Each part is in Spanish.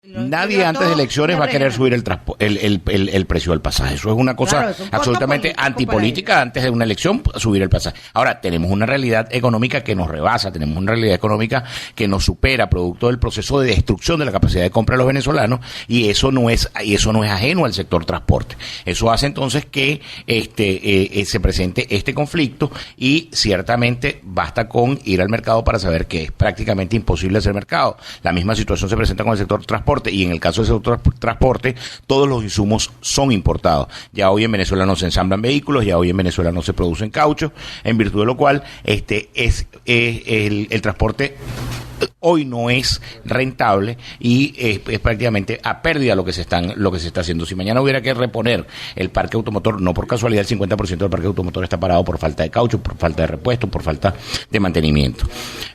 Nadie antes de elecciones va a querer subir el precio del pasaje. Eso es una cosa Claro, es un absolutamente político antipolítica antes de una elección, subir el pasaje. Ahora, tenemos una realidad económica que nos rebasa, tenemos una realidad económica que nos supera, producto del proceso de destrucción de la capacidad de compra de los venezolanos, y eso no es ajeno al sector transporte. Eso hace entonces que se presente este conflicto, y ciertamente basta con ir al mercado para saber que es prácticamente imposible hacer mercado. La misma situación se presenta con el sector transporte, y en el caso del sector transporte, todos los insumos son importados. Ya hoy en Venezuela no se ensamblan vehículos, ya hoy en Venezuela no se producen cauchos, en virtud de lo cual el transporte hoy no es rentable, y es prácticamente a pérdida lo que se está haciendo. Si mañana hubiera que reponer el parque automotor, no por casualidad el 50% del parque automotor está parado por falta de caucho, por falta de repuesto, por falta de mantenimiento.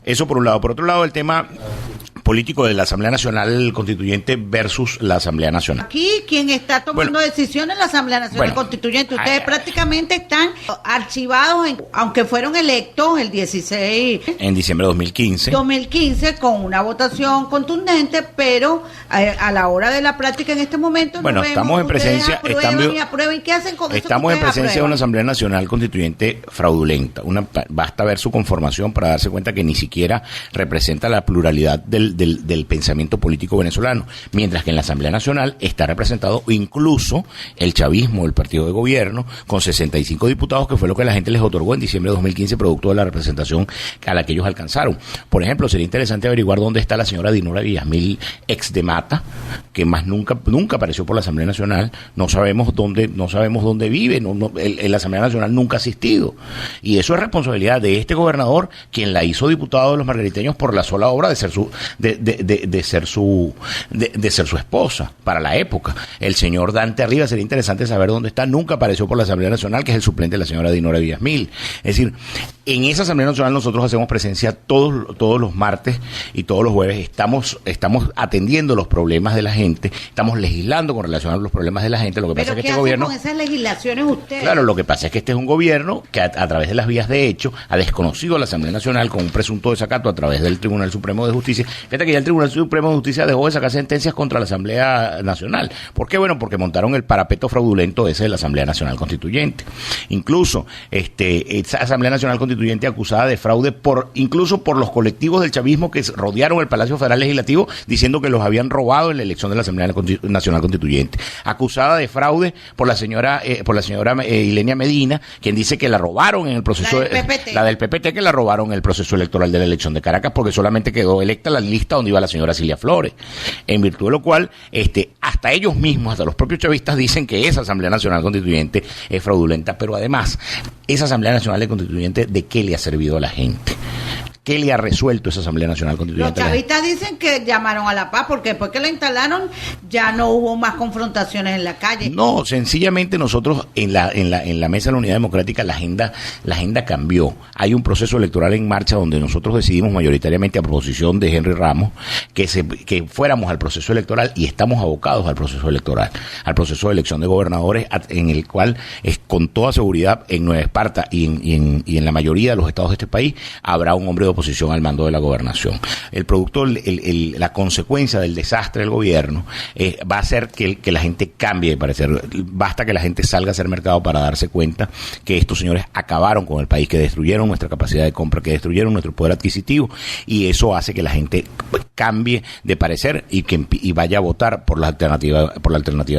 Eso por un lado. Por otro lado, el tema político de la Asamblea Nacional Constituyente versus la Asamblea Nacional. Aquí quien está tomando decisiones es la Asamblea Nacional Constituyente. Ustedes prácticamente están archivados, aunque fueron electos el 16... En diciembre de 2015, con una votación contundente, pero a la hora de la práctica en este momento... Bueno, estamos en presencia... ¿Y qué hacen con eso? Estamos en presencia de una Asamblea Nacional Constituyente fraudulenta. Basta ver su conformación para darse cuenta que ni siquiera representa la pluralidad del pensamiento político venezolano, mientras que en la Asamblea Nacional está representado incluso el chavismo, el partido de gobierno, con 65 diputados, que fue lo que la gente les otorgó en diciembre de 2015, producto de la representación a la que ellos alcanzaron. Por ejemplo, sería interesante averiguar dónde está la señora Dinora Villasmil, ex de Mata, que más nunca apareció por la Asamblea Nacional. No sabemos dónde vive, la Asamblea Nacional nunca ha asistido, y eso es responsabilidad de este gobernador, quien la hizo diputado de los margariteños por la sola obra de ser su esposa para la época. El señor Dante Rivas, sería interesante saber dónde está. Nunca apareció por la Asamblea Nacional, que es el suplente de la señora Dinora Villasmil. Es decir, en esa Asamblea Nacional nosotros hacemos presencia todos los martes y todos los jueves. Estamos atendiendo los problemas de la gente, estamos legislando con relación a los problemas de la gente. Lo que pasa es que este gobierno... ¿Pero qué hacen con esas legislaciones ustedes? Claro, lo que pasa es que este es un gobierno que a través de las vías de hecho ha desconocido a la Asamblea Nacional con un presunto desacato a través del Tribunal Supremo de Justicia. Fíjate que ya el Tribunal Supremo de Justicia dejó de sacar sentencias contra la Asamblea Nacional. ¿Por qué? Bueno, porque montaron el parapeto fraudulento ese de la Asamblea Nacional Constituyente. Incluso esa Asamblea Nacional Constituyente acusada de fraude incluso por los colectivos del chavismo que rodearon el Palacio Federal Legislativo, diciendo que los habían robado en la elección de la Asamblea Nacional Constituyente. Acusada de fraude por la señora Ilenia Medina, quien dice que la robaron en el proceso la del PPT, que la robaron en el proceso electoral de la elección de Caracas, porque solamente quedó electa la lista donde iba la señora Cilia Flores, en virtud de lo cual hasta ellos mismos, hasta los propios chavistas, dicen que esa Asamblea Nacional Constituyente es fraudulenta. Pero además, esa Asamblea Nacional Constituyente, ¿de qué le ha servido a la gente? ¿Qué le ha resuelto esa Asamblea Nacional Constituyente? Los chavistas dicen que llamaron a la paz, porque después que la instalaron ya no hubo más confrontaciones en la calle. No, sencillamente nosotros en la Mesa de la Unidad Democrática la agenda cambió. Hay un proceso electoral en marcha donde nosotros decidimos mayoritariamente, a proposición de Henry Ramos, que fuéramos al proceso electoral, y estamos abocados al proceso electoral, al proceso de elección de gobernadores, en el cual con toda seguridad en Nueva Esparta y en la mayoría de los estados de este país habrá un hombre de oposición al mando de la gobernación. El producto, la consecuencia del desastre del gobierno va a ser que la gente cambie de parecer. Basta que la gente salga a hacer mercado para darse cuenta que estos señores acabaron con el país, que destruyeron nuestra capacidad de compra, que destruyeron nuestro poder adquisitivo, y eso hace que la gente cambie de parecer y vaya a votar por la alternativa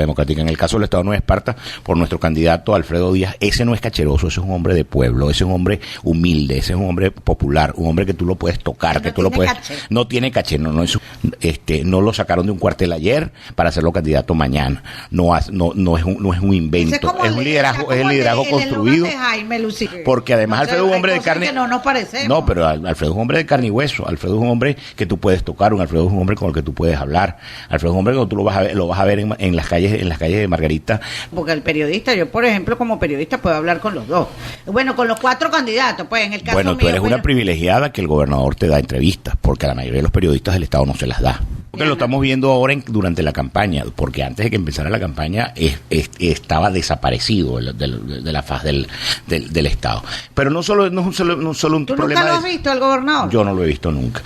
democrática. En el caso del Estado de Nueva Esparta, por nuestro candidato Alfredo Díaz. Ese no es cacheroso, ese es un hombre de pueblo, ese es un hombre humilde, ese es un hombre popular, un hombre que tú lo puedes tocar, que tú lo puedes... Caché. No tiene caché, no lo sacaron de un cuartel ayer para hacerlo candidato mañana. No es un invento, es un liderazgo construido. Porque además Alfredo es un hombre de carne... No nos parecemos. No, pero Alfredo es un hombre de carne y hueso. Alfredo es un hombre que tú puedes tocar, Alfredo es un hombre con el que tú puedes hablar. Alfredo es un hombre que tú lo vas a ver en las calles de Margarita. Porque el periodista, yo por ejemplo como periodista puedo hablar con los dos. Bueno, con los 4 candidatos, pues en el caso mío... Bueno, tú eres una privilegiada que el gobernador te da entrevistas, porque a la mayoría de los periodistas del Estado no se las da. Porque lo estamos viendo ahora durante la campaña, porque antes de que empezara la campaña estaba desaparecido de la faz del Estado. Pero no es un ¿Tú problema. nunca lo has visto al gobernador? Yo no lo he visto nunca.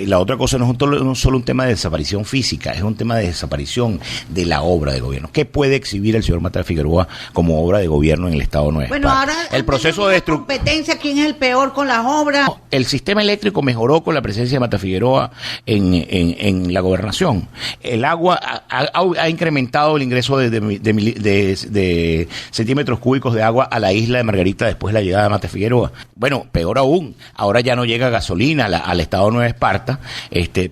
La otra cosa no es solo un tema de desaparición física, es un tema de desaparición de la obra de gobierno. ¿Qué puede exhibir el señor Mata Figueroa como obra de gobierno en el Estado de Nueva Esparta? Bueno, ahora el proceso de competencia, ¿quién es el peor con las obras? El sistema eléctrico mejoró con la presencia de Mata Figueroa en la gobernación. El agua ha incrementado el ingreso de centímetros cúbicos de agua a la isla de Margarita después de la llegada de Mata Figueroa. Bueno, peor aún, ahora ya no llega gasolina al Estado de Nueva Esparta,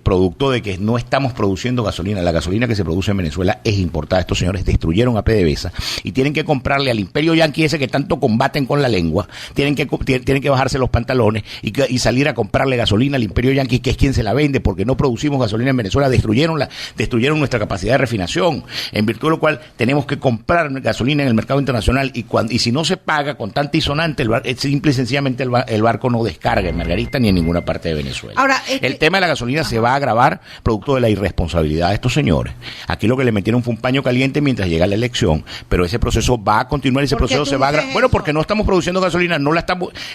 producto de que no estamos produciendo gasolina. La gasolina que se produce en Venezuela es importada. Estos señores destruyeron a PDVSA y tienen que comprarle al imperio yanqui ese que tanto combaten con la lengua, tienen que bajarse los pantalones y salir a comprarle gasolina al imperio yanqui, que es quien se la vende, porque no producimos gasolina en Venezuela, destruyeron nuestra capacidad de refinación, en virtud de lo cual tenemos que comprar gasolina en el mercado internacional y si no se paga con tanta isonante, simple y sencillamente el barco no descarga en Margarita ni en ninguna parte de Venezuela. Ahora, el tema de la gasolina se va a agravar producto de la irresponsabilidad de estos señores. Aquí lo que le metieron fue un paño caliente mientras llega la elección, pero ese proceso va a continuar, ese proceso se va a agravar. Bueno, porque no estamos produciendo gasolina,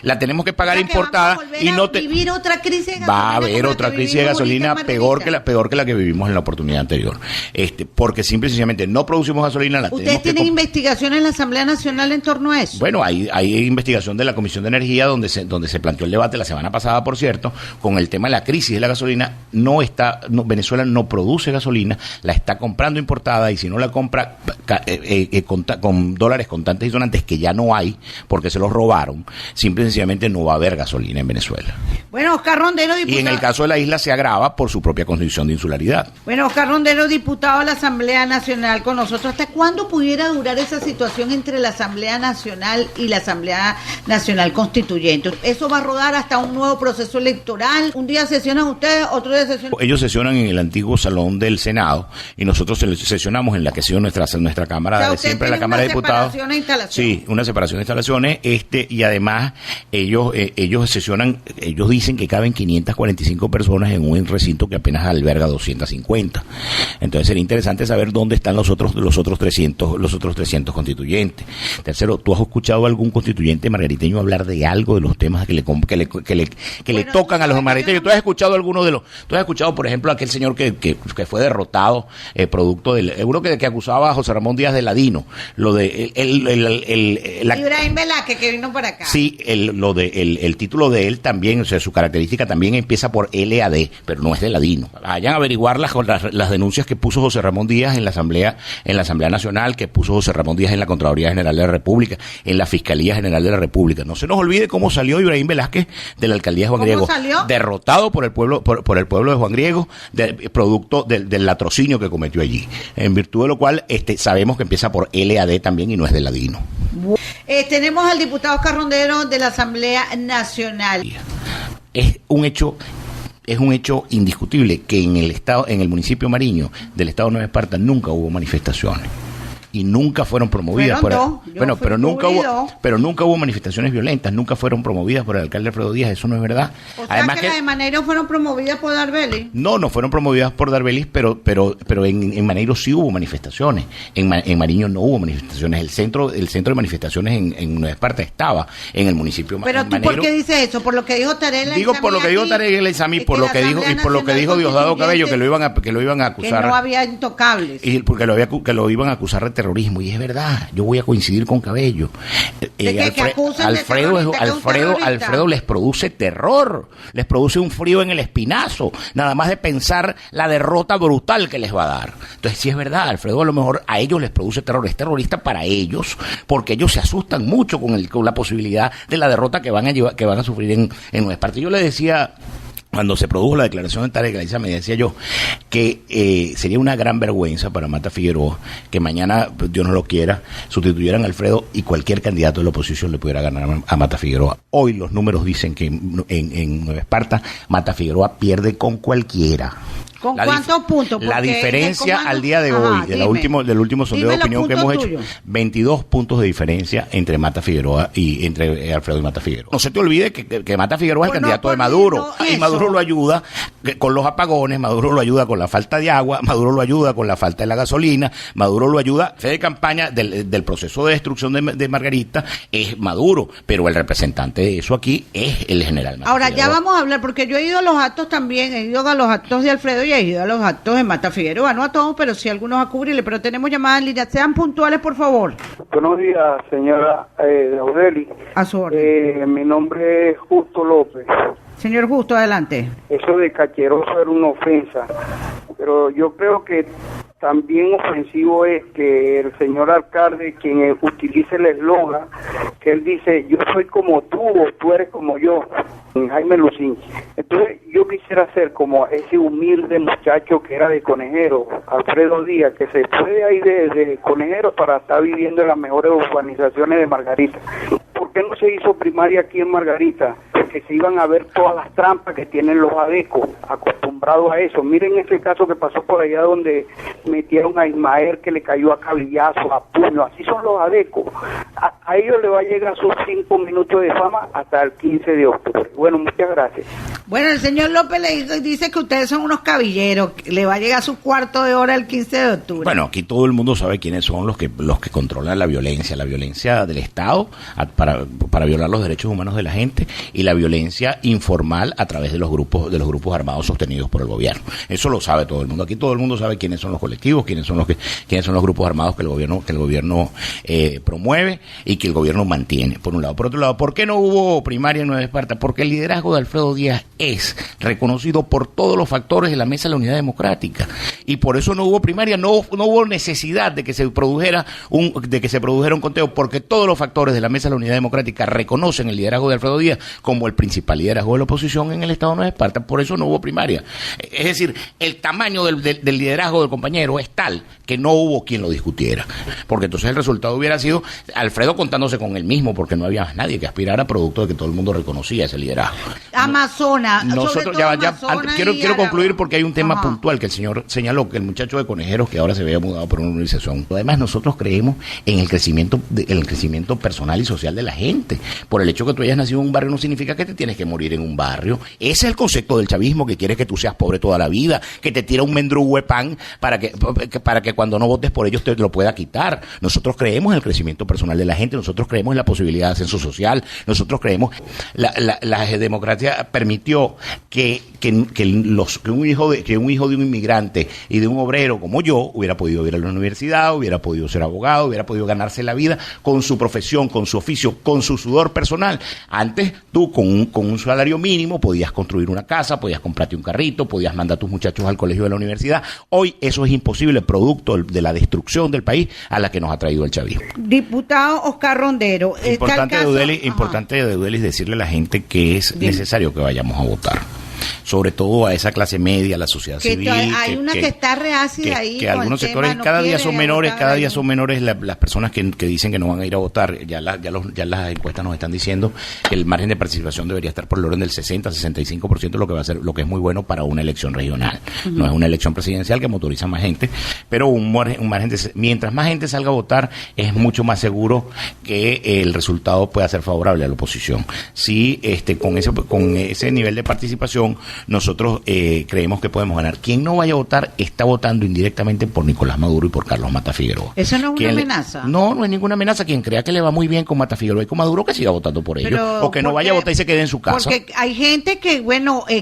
la tenemos que pagar importada y no vivir otra crisis de gasolina. Va a haber otra crisis de gasolina peor que la que vivimos en la oportunidad anterior. Porque simple y sencillamente no producimos gasolina. ¿Ustedes tienen investigación en la Asamblea Nacional en torno a eso? Bueno, hay investigación de la Comisión de Energía donde se planteó el debate la semana pasada, por cierto, con el tema de la crisis de la gasolina. Venezuela no produce gasolina, la está comprando importada, y si no la compra con dólares contantes y sonantes, que ya no hay porque se los robaron, simple y sencillamente no va a haber gasolina en Venezuela. Bueno, Oscar Rondero, diputado. Y en el caso de la isla se agrava por su propia condición de insularidad. Bueno, Oscar Rondero, diputado de la Asamblea Nacional con nosotros. ¿Hasta cuándo pudiera durar esa situación entre la Asamblea Nacional y la Asamblea Nacional Constituyente? ¿Eso va a rodar hasta un nuevo proceso electoral? ¿Un día sesionan ustedes, otro día sesionan? Ellos sesionan en el antiguo salón del Senado y nosotros sesionamos en la que ha sido nuestra Cámara, o sea, siempre la Cámara de Diputados. Sí, una separación de instalaciones, y además ellos sesionan, ellos dicen que caben 545 personas en un recinto que apenas alberga 250. Entonces sería interesante saber dónde están los otros 300 constituyentes. Tercero, ¿tú has escuchado a algún constituyente margariteño hablar de algo de los temas que le tocan a los margariteños? ¿Tú has escuchado por ejemplo, aquel señor que fue derrotado producto del uno que acusaba a José Ramón Díaz de ladino, lo de Ibrahim Velázquez, que vino para acá? Sí, el título de él también, o sea, su característica también empieza por LAD, pero no es de ladino. Vayan a averiguar las denuncias que puso José Ramón Díaz en la Asamblea Nacional, que puso José Ramón Díaz en la Contraloría General de la República, en la Fiscalía General de la República. No se nos olvide cómo salió Ibrahim Velázquez de la alcaldía de Juan Griego. ¿Salió? Derrotado por el pueblo de Juan Griego, producto del latrocinio que cometió allí. En virtud de lo cual sabemos que empieza por LAD también y no es de ladino. Tenemos al diputado Oscar Rondero de la Asamblea Nacional. Es un hecho indiscutible que en el municipio Mariño del Estado de Nueva Esparta nunca hubo manifestaciones y nunca fueron promovidas pero nunca hubo manifestaciones violentas, nunca fueron promovidas por el alcalde Alfredo Díaz. Eso no es verdad. O sea, además que las de Maneiro fueron promovidas por Darbelis. No fueron promovidas por Darbelis, pero en Maneiro sí hubo manifestaciones. En Mariño no hubo manifestaciones. El centro de manifestaciones en Nueva Esparta estaba en el municipio Pero tú, Maneiro. ¿por qué dices eso? Por lo que dijo Tarek El-Aizami. Digo por lo que dijo Tarek El-Aizami, por lo que dijo Diosdado Cabello, que lo iban a acusar, que no había intocables, y porque que lo iban a acusar de terrorismo. Y es verdad, yo voy a coincidir con Cabello. Alfredo les produce terror, les produce un frío en el espinazo, nada más de pensar la derrota brutal que les va a dar. Entonces sí es verdad, Alfredo a lo mejor a ellos les produce terror, es terrorista para ellos, porque ellos se asustan mucho con la posibilidad de la derrota que van a sufrir en Nueva Esparta. Yo le decía, cuando se produjo la declaración de Tarek El-Aizami, me decía yo que sería una gran vergüenza para Mata Figueroa que mañana, Dios no lo quiera, sustituyeran a Alfredo y cualquier candidato de la oposición le pudiera ganar a Mata Figueroa. Hoy los números dicen que en Nueva Esparta Mata Figueroa pierde con cualquiera. ¿Con cuántos puntos? La diferencia al día de hoy, del último sondeo de opinión que hemos hecho, 22 puntos de diferencia entre Mata Figueroa y entre Alfredo y Mata Figueroa. No se te olvide que Mata Figueroa es el candidato de Maduro, y Maduro lo ayuda con los apagones, Maduro lo ayuda con la falta de agua, Maduro lo ayuda con la falta de la gasolina, Maduro lo ayuda, fe de campaña del proceso de destrucción de Margarita es Maduro, pero el representante de eso aquí es el general Mata Ahora Figueroa. ya vamos a hablar, porque yo he ido a los actos también, he ido a los actos de Alfredo y he ido a los actos de Mata Figueroa, no a todos, pero sí a algunos a cubrirle, pero tenemos llamadas en línea, sean puntuales por favor. Buenos días, señora Audeli. A su orden. Mi nombre es Justo López. Señor Justo, adelante. Eso de cacheroso era una ofensa, pero yo creo que también ofensivo es que el señor alcalde, quien utilice el eslogan, que él dice, yo soy como tú o tú eres como yo, Jaime Lucín. Entonces yo quisiera ser como ese humilde muchacho que era de Conejero, Alfredo Díaz, que se fue de ahí de Conejero para estar viviendo en las mejores urbanizaciones de Margarita. ¿Por qué no se hizo primaria aquí en Margarita? Porque se iban a ver todas las trampas que tienen los adecos, acostumbrados a eso. Miren ese caso que pasó por allá donde metieron a Ismael, que le cayó a cabillazos, a puños. Así son los adecos. A ellos le va a llegar sus 5 minutos de fama hasta el 15 de octubre. Bueno, muchas gracias. Bueno, el señor López le dice que ustedes son unos cabilleros, le va a llegar su cuarto de hora el 15 de octubre. Bueno, aquí todo el mundo sabe quiénes son los que controlan la violencia del Estado para violar los derechos humanos de la gente, y la violencia informal a través de los grupos armados sostenidos por el gobierno. Eso lo sabe todo el mundo. Aquí todo el mundo sabe quiénes son los colectivos, quiénes son los grupos armados que el gobierno promueve y que el gobierno mantiene, por un lado. Por otro lado, ¿por qué no hubo primaria en Nueva Esparta? Porque el liderazgo de Alfredo Díaz es reconocido por todos los factores de la Mesa de la Unidad Democrática, y por eso no hubo primaria, no hubo necesidad de que se produjera un conteo, porque todos los factores de la Mesa de la Unidad Democrática reconocen el liderazgo de Alfredo Díaz como el principal liderazgo de la oposición en el Estado de Nueva Esparta. Por eso no hubo primaria. Es decir, el tamaño del liderazgo del compañero es tal que no hubo quien lo discutiera, porque entonces el resultado hubiera sido Alfredo contándose con él mismo, porque no había más nadie que aspirara, producto de que todo el mundo reconocía ese liderazgo. Amazonas. Nosotros quiero concluir, porque hay un tema puntual que el señor señaló, que el muchacho de Conejeros que ahora se había mudado por una organización. Además, nosotros creemos en el crecimiento personal y social de la gente. Por el hecho que tú hayas nacido en un barrio no significa que te tienes que morir en un barrio. Ese es el concepto del chavismo, que quiere que tú seas pobre toda la vida, que te tira un mendrugo de pan para que cuando no votes por ellos te lo pueda quitar. Nosotros creemos en el crecimiento personal de la gente, nosotros creemos en la posibilidad de ascenso social, nosotros creemos la democracia permitió que un hijo de un inmigrante y de un obrero como yo hubiera podido ir a la universidad, hubiera podido ser abogado, hubiera podido ganarse la vida con su profesión, con su oficio, con su sudor personal. Antes tú con un salario mínimo podías construir una casa, podías comprarte un carrito, podías mandar a tus muchachos al colegio de la universidad. Hoy eso es imposible, producto de la destrucción del país a la que nos ha traído el chavismo. Diputado Oscar Rondero, importante de Eudelis decirle a la gente que es necesario que vayamos a votar, sobre todo a esa clase media, la sociedad civil. Hay una que está reácida ahí. Que algunos sectores cada día son menores las personas que dicen que no van a ir a votar. Ya las encuestas nos están diciendo que el margen de participación debería estar por el orden del 60-65%, lo que va a ser, lo que es muy bueno para una elección regional. Uh-huh. No es una elección presidencial que motoriza más gente, pero un margen mientras más gente salga a votar, es mucho más seguro que el resultado pueda ser favorable a la oposición. Sí, con ese nivel de participación, nosotros creemos que podemos ganar. Quien no vaya a votar está votando indirectamente por Nicolás Maduro y por Carlos Mata Figueroa. ¿Eso no es una amenaza? No es ninguna amenaza. Quien crea que le va muy bien con Mata Figueroa y con Maduro, que siga votando por ellos. O que no vaya a votar y se quede en su casa. Porque hay gente que,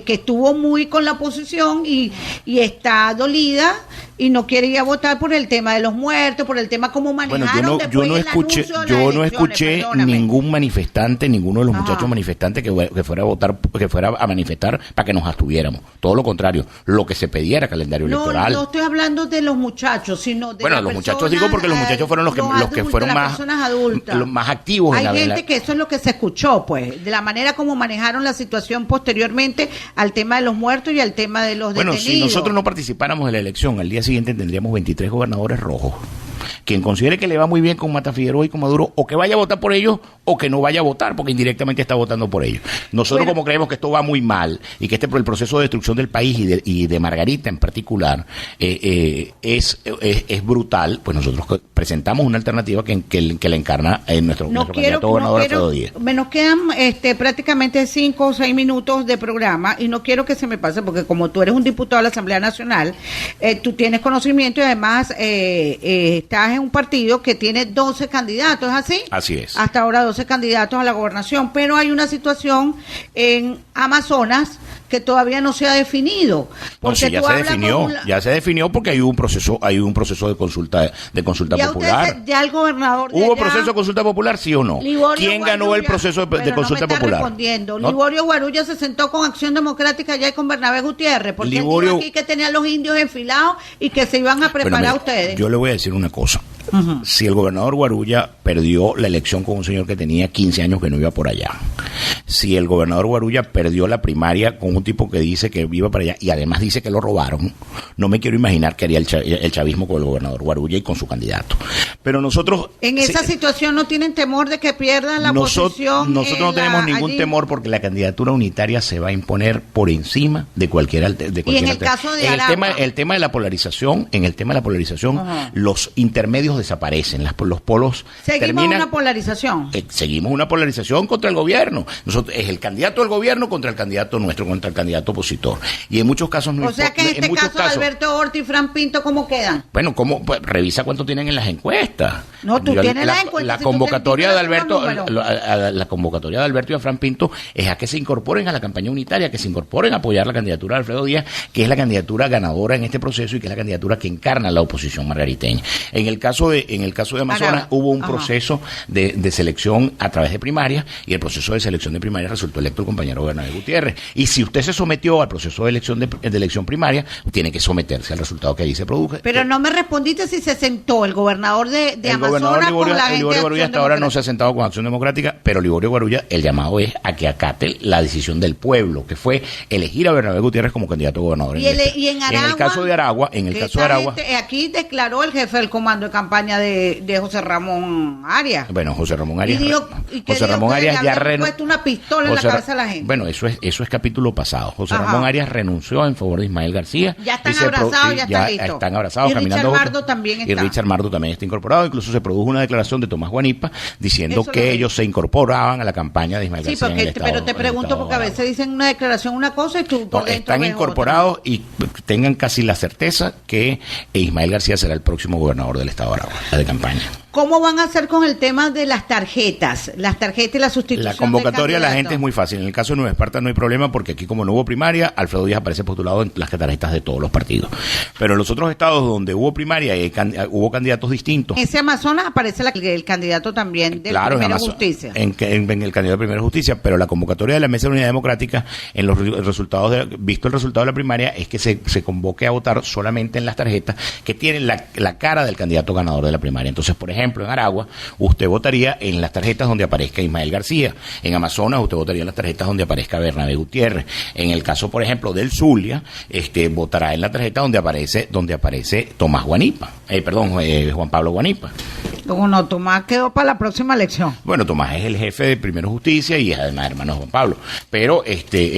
que estuvo muy con la oposición y está dolida y no quiere ir a votar por el tema de los muertos, por el tema cómo manejaron yo no escuché ningún manifestante, ninguno de los muchachos manifestantes que fuera a votar, que fuera a manifestar para que nos abstuviéramos. Todo lo contrario, lo que se pedía era calendario electoral. No estoy hablando de los muchachos, sino de los muchachos digo porque los muchachos fueron los que fueron más activos. Hay gente que eso es lo que se escuchó, pues, de la manera como manejaron la situación posteriormente al tema de los muertos y al tema de los detenidos. Si nosotros no participáramos en la elección, al día siguiente tendríamos 23 gobernadores rojos. quien considere que le va muy bien con Mata Figueroa y con Maduro, o que vaya a votar por ellos, o que no vaya a votar, porque indirectamente está votando por ellos. Nosotros, como creemos que esto va muy mal, y que el proceso de destrucción del país y de Margarita en particular es brutal, pues nosotros presentamos una alternativa que la encarna en nuestro candidato gobernador Alfredo Díaz. Nos quedan prácticamente 5 o 6 minutos de programa, y no quiero que se me pase, porque como tú eres un diputado de la Asamblea Nacional, tú tienes conocimiento y además estás en un partido que tiene 12 candidatos, ¿es así? Así es. Hasta ahora 12 candidatos a la gobernación, pero hay una situación en Amazonas que todavía no se ha definido. Pues sí, ya se definió porque hay un proceso de consulta popular. Ya el gobernador ¿Hubo proceso de consulta popular, sí o no? ¿Quién ganó el proceso de consulta popular? Respondiendo. ¿No? Liborio Guarulla se sentó con Acción Democrática ya y con Bernabé Gutiérrez, porque él dijo aquí que tenía los indios enfilados y que se iban a preparar ustedes. Yo le voy a decir una cosa. Si el gobernador Guarulla perdió la elección con un señor que tenía 15 años que no iba por allá, si el gobernador Guarulla perdió la primaria con un tipo que dice que iba para allá y además dice que lo robaron, no me quiero imaginar qué haría el chavismo con el gobernador Guarulla y con su candidato. Pero nosotros... En esa situación no tienen temor de que pierdan la posición. Nosotros no tenemos ningún temor porque la candidatura unitaria se va a imponer por encima de cualquier y en el caso de Aragua, el tema de la polarización, los intermedios desaparecen, los polos terminan. Una polarización. Seguimos una polarización contra el gobierno. Nosotros es el candidato del gobierno contra el candidato nuestro, contra el candidato opositor. Y en muchos casos no. O sea que en este caso Alberto Horta y Fran Pinto, ¿cómo quedan? Bueno, pues, revisa cuánto tienen en las encuestas. No, tú tienes las encuestas. La convocatoria de Alberto, la convocatoria de Alberto y a Fran Pinto es a que se incorporen a la campaña unitaria, que se incorporen a apoyar la candidatura de Alfredo Díaz, que es la candidatura ganadora en este proceso y que es la candidatura que encarna la oposición margariteña. En el caso de Amazonas hubo un proceso de selección a través de primarias y el proceso de selección de primarias resultó electo el compañero Bernabé Gutiérrez. Y si usted se sometió al proceso de elección primaria, tiene que someterse al resultado que ahí se produjo. Pero no me respondiste si se sentó el gobernador de Amazonas con la gente. Liborio Guarulla hasta ahora no se ha sentado con Acción Democrática, pero Liborio Guarulla, el llamado es a que acate la decisión del pueblo, que fue elegir a Bernabé Gutiérrez como candidato a gobernador. Y en Aragua, en el caso de Aragua, aquí declaró el jefe del comando de campaña de José Ramón Arias. Bueno, José Ramón Arias. José Ramón Arias ya puesto una pistola en la cabeza de la gente. Bueno, eso es capítulo pasado. José Ramón Arias renunció en favor de Ismael García. Ya están abrazados, ya están listos. Están abrazados, y caminando. Richard Mardo también está. Y Richard Mardo también está incorporado. Incluso se produjo una declaración de Tomás Guanipa diciendo que ellos se incorporaban a la campaña de Ismael García. Sí, pero te pregunto porque a veces dicen una declaración una cosa y tú por dentro están incorporados y tengan casi la certeza que Ismael García será el próximo gobernador del estado de Aragua, de campaña. ¿Cómo van a hacer con el tema de las tarjetas? Las tarjetas y la sustitución. La convocatoria de la gente es muy fácil. En el caso de Nueva Esparta no hay problema porque aquí como no hubo primaria, Alfredo Díaz aparece postulado en las tarjetas de todos los partidos. Pero en los otros estados donde hubo primaria y hubo candidatos distintos. En ese Amazonas aparece el candidato también de Primera Justicia. En el candidato de Primera Justicia, pero la convocatoria de la Mesa de Unidad Democrática, en los resultados visto el resultado de la primaria, es que se convoque a votar solamente en las tarjetas que tienen la cara del candidato ganador de la primaria. Entonces, por ejemplo, en Aragua, usted votaría en las tarjetas donde aparezca Ismael García. En Amazonas, usted votaría en las tarjetas donde aparezca Bernabé Gutiérrez. En el caso, por ejemplo, del Zulia, votará en la tarjeta donde aparece Tomás Guanipa. Juan Pablo Guanipa. No, Tomás quedó para la próxima elección. Bueno, Tomás es el jefe de Primero Justicia y es además hermano de Juan Pablo. Pero,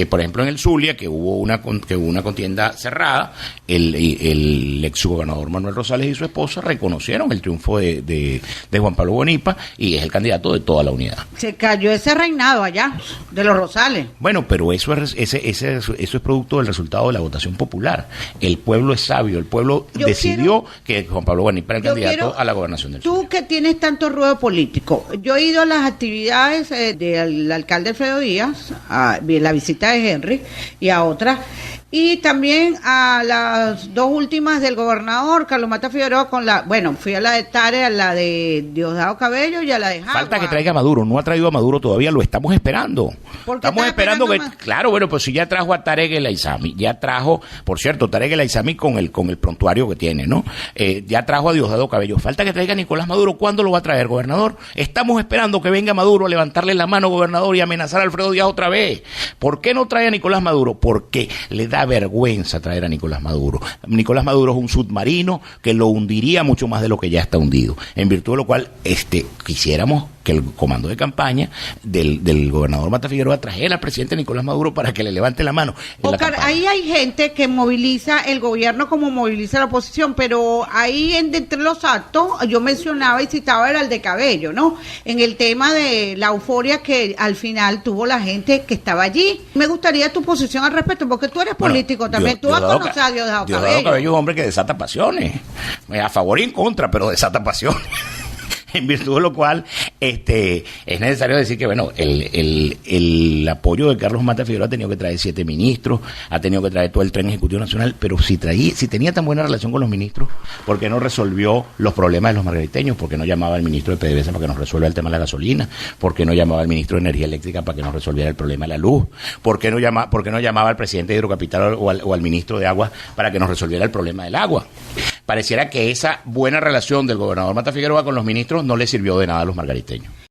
por ejemplo, en el Zulia, que hubo una contienda cerrada, el ex gobernador Manuel Rosales y su esposa reconocieron el triunfo de Juan Pablo Guanipa y es el candidato de toda la unidad. Se cayó ese reinado allá, de los Rosales. Bueno, pero eso es producto del resultado de la votación popular. El pueblo es sabio, el pueblo decidió que Juan Pablo Guanipa era el candidato a la gobernación del Zulia. Que tienes tanto ruedo político. Yo he ido a las actividades del alcalde Alfredo Díaz, a la visita de Henry y a otras, y también a las dos últimas del gobernador Carlos Mata Figueroa fui a la de Tare, a la de Diosdado Cabello y a la de Jagua. Falta que traiga a Maduro, no ha traído a Maduro todavía, lo estamos esperando. Estamos esperando que, claro, bueno, pues si ya trajo a Tarek El Aizami, ya trajo, por cierto, Tarek El Aizami con el prontuario que tiene, ¿no? Ya trajo a Diosdado Cabello, falta que traiga a Nicolás Maduro. ¿Cuándo lo va a traer, gobernador? Estamos esperando que venga Maduro a levantarle la mano, gobernador, y amenazar a Alfredo Díaz otra vez. ¿Por qué no trae a Nicolás Maduro? Porque le da da vergüenza traer a Nicolás Maduro. Nicolás Maduro es un submarino que lo hundiría mucho más de lo que ya está hundido, en virtud de lo cual quisiéramos que el comando de campaña del gobernador Mata Figueroa trajera al presidente Nicolás Maduro para que le levante la mano. Oscar, ahí hay gente que moviliza el gobierno como moviliza la oposición, pero ahí entre los actos yo mencionaba y citaba era el de Cabello, ¿no? En el tema de la euforia que al final tuvo la gente que estaba allí. Me gustaría tu posición al respecto, porque tú eres político también. Tú has conocido a Diosdado Cabello. Diosdado Cabello es un hombre que desata pasiones, a favor y en contra, pero desata pasiones. En virtud de lo cual es necesario decir que bueno, el apoyo de Carlos Mata Figueroa ha tenido que traer 7 ministros, ha tenido que traer todo el tren ejecutivo nacional, pero si tenía tan buena relación con los ministros, ¿por qué no resolvió los problemas de los margariteños? ¿Por qué no llamaba al ministro de PDVSA para que nos resuelva el tema de la gasolina? ¿Por qué no llamaba al ministro de Energía Eléctrica para que nos resolviera el problema de la luz? ¿Por qué no llamaba al presidente de Hidrocapital o al ministro de Agua para que nos resolviera el problema del agua? Pareciera que esa buena relación del gobernador Mata Figueroa con los ministros no le sirvió de nada a los margariteños.